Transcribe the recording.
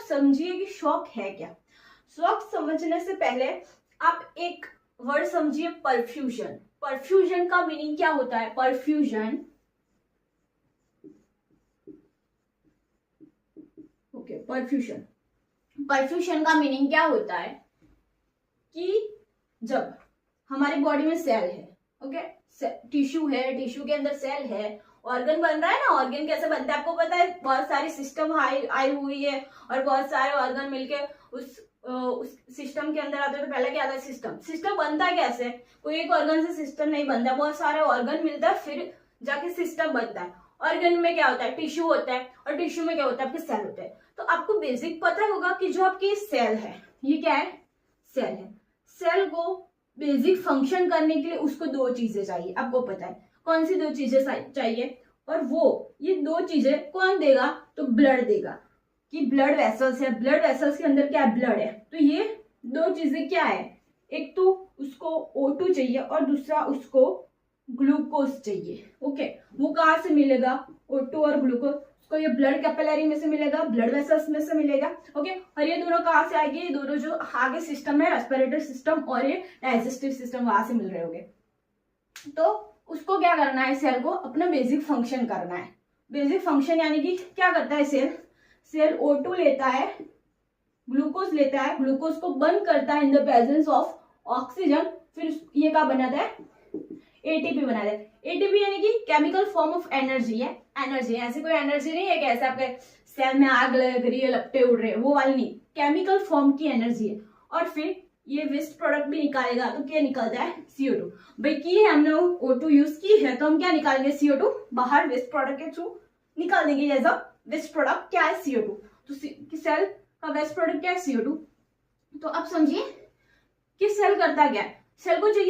समझिए कि शॉक है क्या। शॉक समझने से पहले आप एक वर्ड समझिए, परफ्यूजन। परफ्यूजन का मीनिंग क्या होता है? परफ्यूजन, ओके, परफ्यूजन, परफ्यूजन का मीनिंग क्या होता है कि जब हमारी बॉडी में सेल है, ओके, टिश्यू है, टिश्यू के अंदर सेल है, ऑर्गन बन रहा है ना। ऑर्गन कैसे बनता है आपको पता है? बहुत सारी सिस्टम आई हुई है और बहुत सारे ऑर्गन मिलके उस सिस्टम के अंदर आते हैं। तो पहले क्या आता है? सिस्टम। सिस्टम बनता है कैसे? कोई एक ऑर्गन से सिस्टम नहीं बनता, बहुत सारे ऑर्गन मिलता है फिर जाके सिस्टम बनता है। ऑर्गन में क्या होता है? टिश्यू होता है, और टिश्यू में क्या होता है? आपके सेल होते हैं। तो आपको बेसिक पता होगा कि जो आपकी सेल है, ये क्या है? सेल है। सेल को बेसिक फंक्शन करने के लिए उसको दो चीजें चाहिए, आपको पता है कौन सी दो चीजें चाहिए? और वो ये दो चीजें कौन देगा? तो ब्लड देगा, कि ब्लड वेसल्स है, ब्लड वेसल्स के अंदर क्या है? ब्लड है। तो ये दो चीजें क्या है? एक तो उसको O2 चाहिए और दूसरा उसको ग्लूकोज चाहिए। ओके, वो कहाँ से मिलेगा? O2 और ग्लूकोज को ये ब्लड कैपिलरी में से मिलेगा, ब्लड वेसल्स में से मिलेगा। ओके, और ये दोनों कहाँ से आएंगे? ये दोनों जो आगे सिस्टम है, रेस्पिरेटरी सिस्टम और ये डाइजेस्टिव सिस्टम, वहां से मिल रहे होंगे। तो उसको क्या करना है? सेल को अपना बेसिक फंक्शन करना है। बेसिक फंक्शन यानी कि क्या करता है सेल? सेल O2 लेता है, ग्लूकोज लेता है, ग्लूकोज को बर्न करता है in the presence of oxygen, फिर ये क्या बनाता है? एटीपी बनाता है। एटीपी यानी कि केमिकल फॉर्म ऑफ एनर्जी है। एनर्जी ऐसी कोई एनर्जी नहीं है कि ऐसे आपके सेल में आग लग रही है, लपटे उड़ रहे हैं, वो वाली नहीं। केमिकल फॉर्म की एनर्जी है। और फिर ये वेस्ट प्रोडक्ट भी निकालेगा, तो क्या निकलता है? CO2। भाई की है हमने O2 यूज की है, तो हम क्या निकालेंगे? CO2 बाहर वेस्ट प्रोडक्ट के थ्रू निकाल देंगे। एज अ वेस्ट प्रोडक्ट क्या है? CO2। तो सेल का वेस्ट प्रोडक्ट क्या है? CO2। तो अब समझिए कि सेल करता क्या है? सेल को चाहिए